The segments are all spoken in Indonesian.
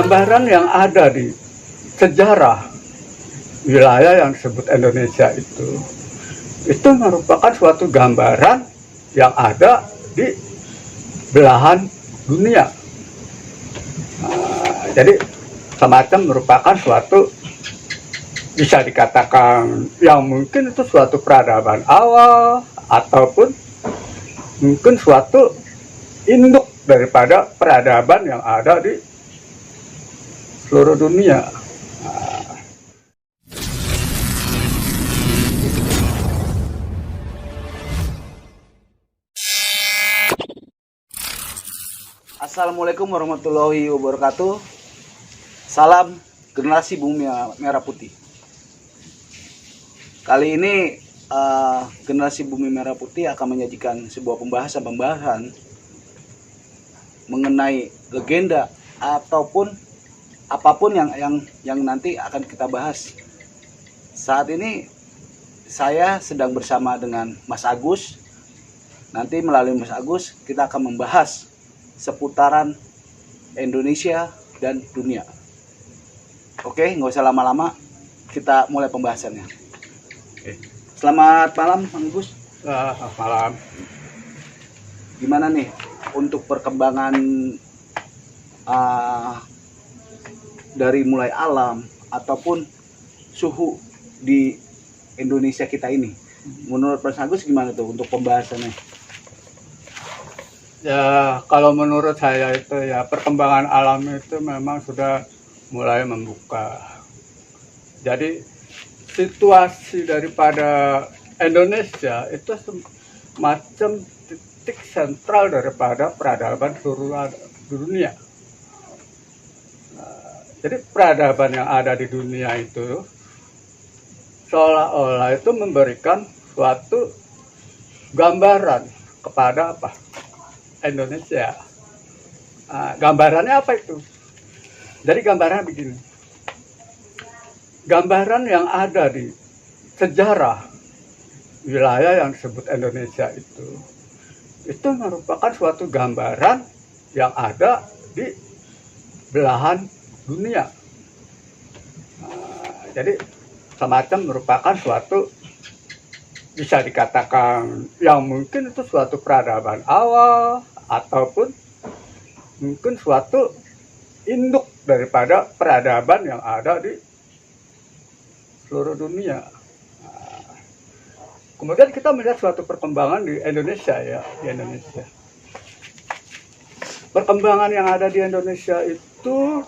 gambaran yang ada di sejarah wilayah yang disebut Indonesia itu merupakan suatu gambaran yang ada di belahan dunia. Jadi semacam merupakan suatu, bisa dikatakan yang mungkin itu suatu peradaban awal ataupun mungkin suatu induk daripada peradaban yang ada di seluruh dunia. Assalamualaikum warahmatullahi wabarakatuh. Salam generasi bumi merah putih. Kali ini generasi bumi merah putih akan menyajikan sebuah pembahasan mengenai legenda ataupun apapun yang nanti akan kita bahas. Saat ini saya sedang bersama dengan Mas Agus. Nanti melalui Mas Agus kita akan membahas seputaran Indonesia dan dunia. Oke, nggak usah lama-lama, kita mulai pembahasannya. Selamat malam, Bang Gus. Malam. Gimana nih untuk perkembangan dari mulai alam ataupun suhu di Indonesia kita ini? Menurut Mas Agus gimana tuh untuk pembahasannya? Ya, kalau menurut saya itu ya perkembangan alam itu memang sudah mulai membuka. Jadi situasi daripada Indonesia itu semacam titik sentral daripada peradaban seluruh dunia. Jadi peradaban yang ada di dunia itu seolah-olah itu memberikan suatu gambaran kepada Indonesia. Gambarannya apa itu? Jadi gambarannya begini. Gambaran yang ada di sejarah wilayah yang disebut Indonesia itu merupakan suatu gambaran yang ada di belahan dunia. Jadi semacam merupakan suatu, bisa dikatakan yang mungkin itu suatu peradaban awal ataupun mungkin suatu induk daripada peradaban yang ada di seluruh dunia. Kemudian kita melihat suatu perkembangan di Indonesia ya, di Indonesia. Perkembangan yang ada di Indonesia itu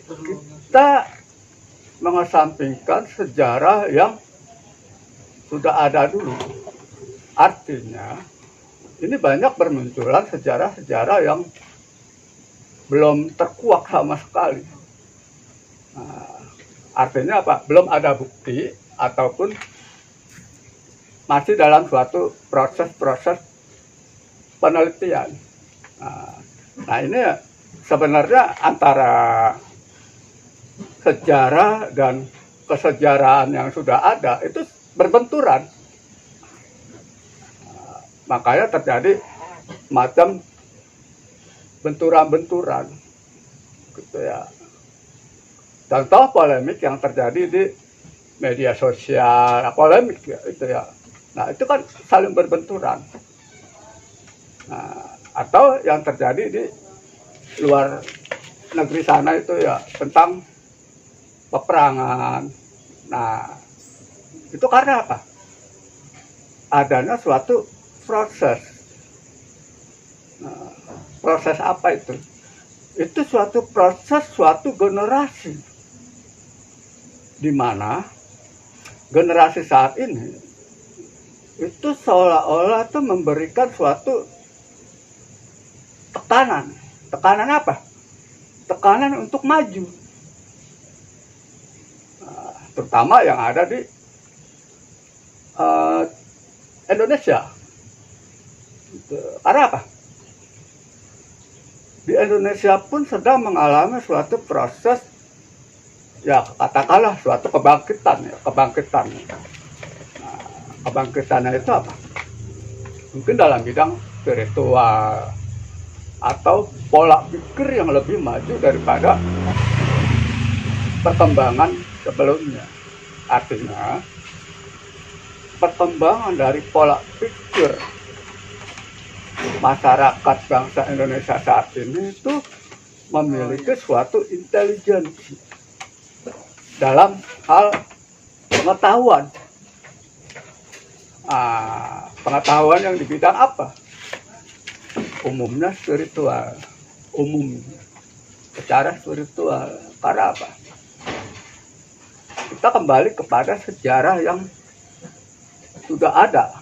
kita mengesampingkan sejarah yang sudah ada dulu. Artinya ini banyak bermunculan sejarah-sejarah yang belum terkuak sama sekali. Artinya apa? Belum ada bukti ataupun masih dalam suatu proses-proses penelitian. Nah ini sebenarnya antara sejarah dan kesejarahan yang sudah ada itu berbenturan. Makanya terjadi macam benturan-benturan gitu ya. Contoh polemik yang terjadi di media sosial, polemik ya, itu ya. Nah itu kan saling berbenturan. Atau yang terjadi di luar negeri sana itu ya tentang peperangan. Nah itu karena apa? Adanya suatu proses. Proses apa itu? Itu suatu proses, suatu generasi. Di mana generasi saat ini itu seolah-olah itu memberikan suatu tekanan. Tekanan apa? Tekanan untuk maju. Terutama yang ada di Indonesia. Karena apa? Di Indonesia pun sedang mengalami suatu proses, ya katakanlah suatu kebangkitan. Kebangkitannya itu apa? Mungkin dalam bidang spiritual atau pola pikir yang lebih maju daripada perkembangan sebelumnya. Artinya perkembangan dari pola pikir masyarakat bangsa Indonesia saat ini itu memiliki suatu intelijensi dalam hal pengetahuan. Pengetahuan yang di bidang apa? Umumnya spiritual, secara spiritual. Karena apa? Kita kembali kepada sejarah yang sudah ada.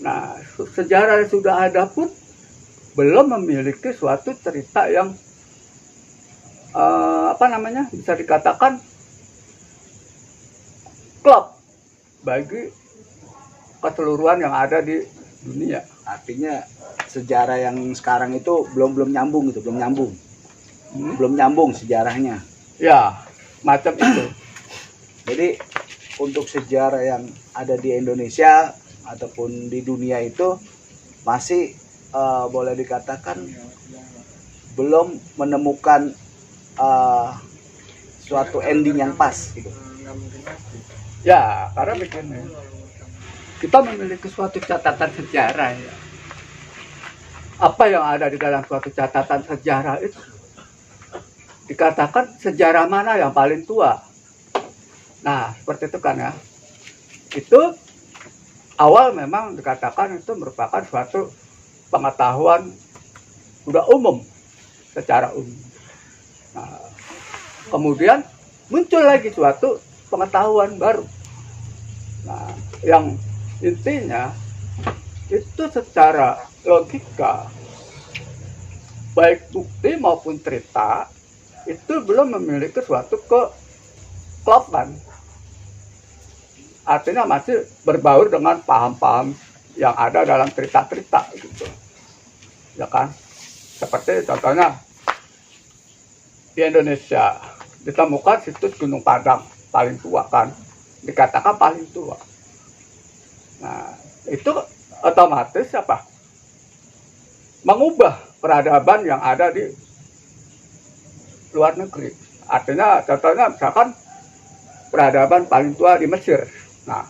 Nah, sejarah yang sudah ada pun belum memiliki suatu cerita yang bisa dikatakan klop bagi keseluruhan yang ada di dunia. Artinya sejarah yang sekarang itu belum nyambung gitu, belum nyambung sejarahnya. Ya, macam itu. Jadi untuk sejarah yang ada di Indonesia ataupun di dunia itu masih boleh dikatakan belum menemukan suatu ending yang pas gitu. Ya, karena begini, kita memiliki suatu catatan sejarah ya. Apa yang ada di dalam suatu catatan sejarah itu dikatakan sejarah mana yang paling tua. Nah, seperti itu kan ya. Itu awal memang dikatakan itu merupakan suatu pengetahuan sudah umum, secara umum. Nah, kemudian muncul lagi suatu pengetahuan baru. Nah, yang intinya itu secara logika, baik bukti maupun cerita, itu belum memiliki suatu kekloppan. Artinya masih berbaur dengan paham-paham yang ada dalam cerita-cerita gitu. Ya kan? Seperti contohnya di Indonesia ditemukan situs Gunung Padang paling tua kan, dikatakan paling tua. Nah, itu otomatis apa? Mengubah peradaban yang ada di luar negeri. Artinya contohnya misalkan peradaban paling tua di Mesir. Nah,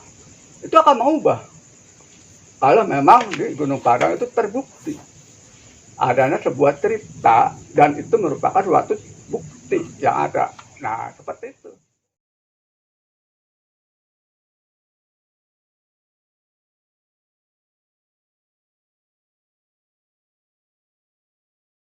itu akan mengubah kalau memang di Gunung Padang itu terbukti adanya sebuah cerita dan itu merupakan suatu bukti yang ada. Nah, seperti itu.